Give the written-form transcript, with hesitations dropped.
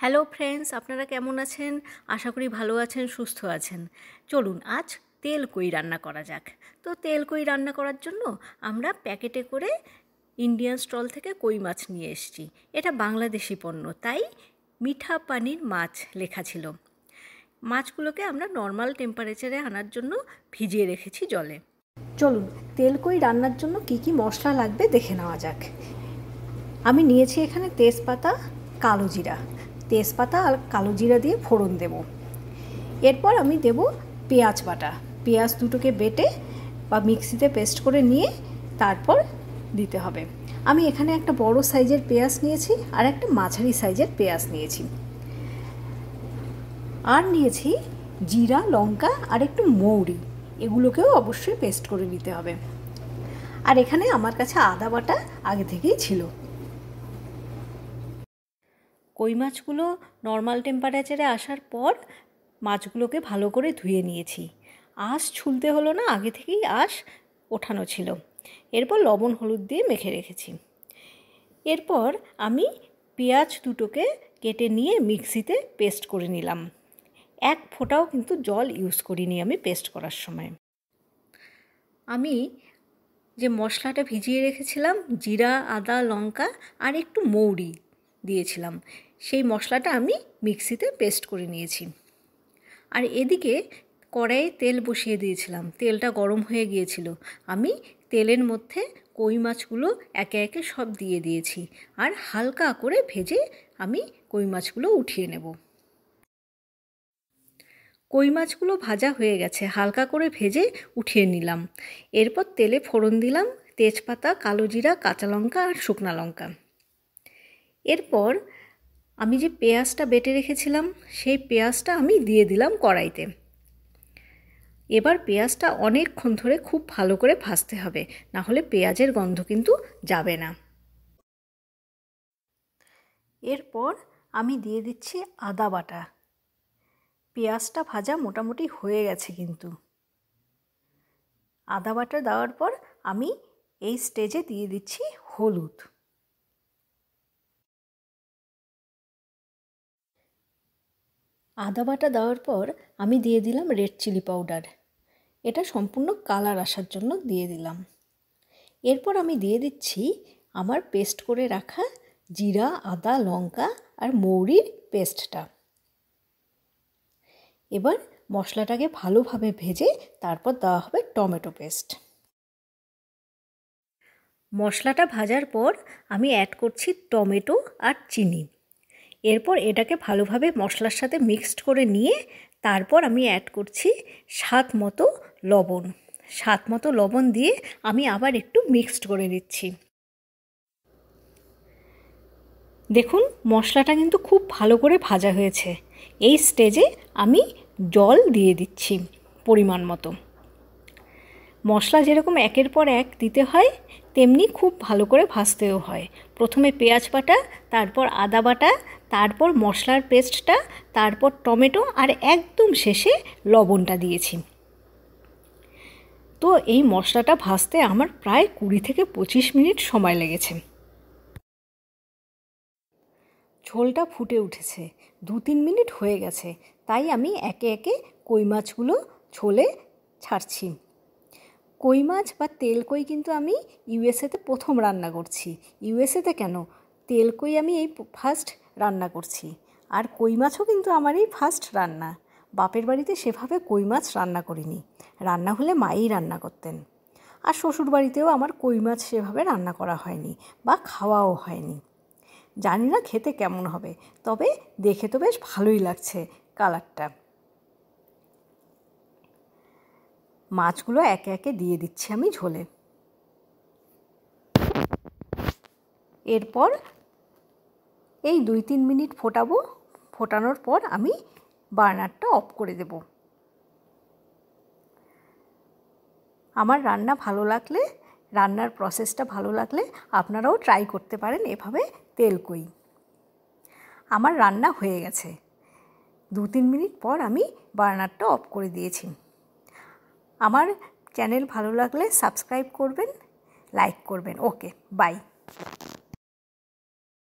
Hello friends, আপনারা কেমন আছেন? আশা করি ভালো আছেন, সুস্থ আছেন। চলুন আজ তেল কই রান্না করা যাক। তো তেল কই রান্না করার জন্য আমরা প্যাকেটে করে ইন্ডিয়ান স্টল থেকে কই মাছ নিয়ে এসেছি। এটা বাংলাদেশি পণ্য, তাই মিঠা পানির মাছ লেখা ছিল। মাছগুলোকে আমরা নর্মাল টেম্পারেচারে আনার জন্য ভিজিয়ে রেখেছি জলে। চলুন তেল কই রান্নার জন্য কি কি মশলা লাগবে দেখে নেওয়া যাক। আমি নিয়েছি এখানে তেজপাতা, কালো জিরা। তেজপাতা আর কালো জিরা দিয়ে ফোড়ন দেব। এরপর আমি দেব পেঁয়াজ বাটা। পেঁয়াজ দুটোকে বেটে বা মিক্সিতে পেস্ট করে নিয়ে তারপর দিতে হবে। আমি এখানে একটা বড় সাইজের পেঁয়াজ নিয়েছি আর একটা মাঝারি সাইজের পেঁয়াজ নিয়েছি। আর নিয়েছি জিরা, লঙ্কা আর একটু মৌরি। এগুলোকেও অবশ্যই পেস্ট করে নিতে হবে। আর এখানে আমার কাছে আদা বাটা আগে থেকেই ছিল। কই মাছগুলো নর্মাল টেম্পারেচারে আসার পর মাছগুলোকে ভালো করে ধুয়ে নিয়েছি। আঁশ ছুলতে হলো না, আগে থেকেই আঁশ ওঠানো ছিল। এরপর লবণ হলুদ দিয়ে মেখে রেখেছি। এরপর আমি পেঁয়াজ দুটোকে কেটে নিয়ে মিক্সিতে পেস্ট করে নিলাম। এক ফোঁটাও কিন্তু জল ইউজ করিনি আমি পেস্ট করার সময়। আমি যে মশলাটা ভিজিয়ে রেখেছিলাম, জিরা, আদা, লঙ্কা আর একটু মৌরি দিয়েছিলাম, সেই মশলাটা আমি মিক্সিতে পেস্ট করে নিয়েছি। আর এদিকে কড়াইয়ে তেল বসিয়ে দিয়েছিলাম। তেলটা গরম হয়ে গিয়েছিল। আমি তেলের মধ্যে কই মাছগুলো একে একে সব দিয়ে দিয়েছি আর হালকা করে ভেজে আমি কই মাছগুলো উঠিয়ে নেব। কই মাছগুলো ভাজা হয়ে গেছে, হালকা করে ভেজে উঠিয়ে নিলাম। এরপর তেলে ফোড়ন দিলাম তেজপাতা, কালো জিরা, কাঁচা লঙ্কা আর শুকনা লঙ্কা। এরপর আমি যে পেঁয়াজটা বেটে রেখেছিলাম সেই পেঁয়াজটা আমি দিয়ে দিলাম কড়াইতে। এবার পেঁয়াজটা অনেকক্ষণ ধরে খুব ভালো করে ভাজতে হবে, না হলে পেঁয়াজের গন্ধ কিন্তু যাবে না। এরপর আমি দিয়ে দিচ্ছি আদা বাটা। পেঁয়াজটা ভাজা মোটামুটি হয়ে গেছে কিন্তু। আদা বাটা দেওয়ার পর আমি এই স্টেজে দিয়ে দিচ্ছি হলুদ। আদা বাটা দেওয়ার পর আমি দিয়ে দিলাম রেড চিলি পাউডার। এটা সম্পূর্ণ কালার আসার জন্য দিয়ে দিলাম। এরপর আমি দিয়ে দিচ্ছি আমার পেস্ট করে রাখা জিরা, আদা, লঙ্কা আর মৌরির পেস্টটা। এবার মশলাটাকে ভালোভাবে ভেজে তারপর দেওয়া হবে টমেটো পেস্ট। মশলাটা ভাজার পর আমি অ্যাড করছি টমেটো আর চিনি। এরপর এটাকে ভালোভাবে মশলার সাথে মিক্সড করে নিয়ে তারপর আমি অ্যাড করছি স্বাদ মতো লবণ। স্বাদ মতো লবণ দিয়ে আমি আবার একটু মিক্সড করে দিচ্ছি। দেখুন মশলাটা কিন্তু খুব ভালো করে ভাজা হয়েছে। এই স্টেজে আমি জল দিয়ে দিচ্ছি পরিমাণ মতো। মশলা যেরকম একের পর এক দিতে হয় তেমনি খুব ভালো করে ভাজতেও হয়। প্রথমে পেঁয়াজ বাটা, তারপর আদা বাটা, তারপর মশলার পেস্টটা, তারপর টমেটো আর একদম শেষে লবণটা দিয়েছি। তো এই মশলাটা ভাজতে আমার প্রায় 20 থেকে 25 মিনিট সময় লেগেছে। ঝোলটা ফুটে উঠেছে, 2-3 মিনিট হয়ে গেছে, তাই আমি একে একে কই মাছগুলো ঝোলে ছাড়ছি। কই মাছ বা তেল কই কিন্তু আমি ইউএসএতে প্রথম রান্না করছি। ইউএসএতে কেন, তেল কই আমি এই ফার্স্ট রান্না করছি। আর কই মাছও কিন্তু আমার এই ফার্স্ট রান্না। বাপের বাড়িতে সেভাবে কই মাছ রান্না করিনি, রান্না হলে মাই রান্না করতেন। আর শ্বশুর বাড়িতেও আমার কই মাছ সেভাবে রান্না করা হয়নি বা খাওয়াও হয়নি। জানি না খেতে কেমন হবে, তবে দেখে তো বেশ ভালোই লাগছে কালারটা। মাছগুলো একে একে দিয়ে দিচ্ছি আমি ঝোলে। এরপর এই 2-3 মিনিট ফোটাবো। ফোটানোর পর আমি বার্নারটা অফ করে দেব। আমার রান্না ভালো লাগলে, রান্নার প্রসেসটা ভালো লাগলে আপনারাও ট্রাই করতে পারেন এভাবে তেল কই। আমার রান্না হয়ে গেছে। 2-3 মিনিট পর আমি বার্নারটা অফ করে দিয়েছি। আমার চ্যানেল ভালো লাগলে সাবস্ক্রাইব করবেন, লাইক করবেন। ওকে, বাই।